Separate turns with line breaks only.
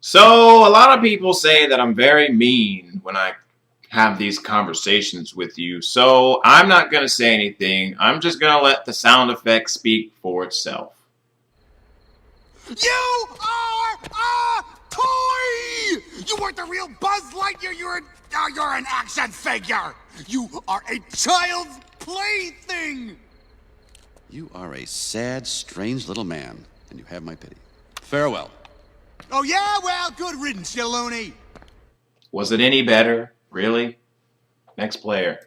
So, a lot of people say that I'm very mean when I have these conversations with you. So, I'm not going to say anything. I'm just going to let the sound effect speak for itself.
You are a toy! You weren't the real Buzz Lightyear. You're an action figure. You are a child's plaything.
You are a sad, strange little man, and you have my pity. Farewell.
Oh yeah? Well, good riddance, you loony.
Was it any better? Really? Next player.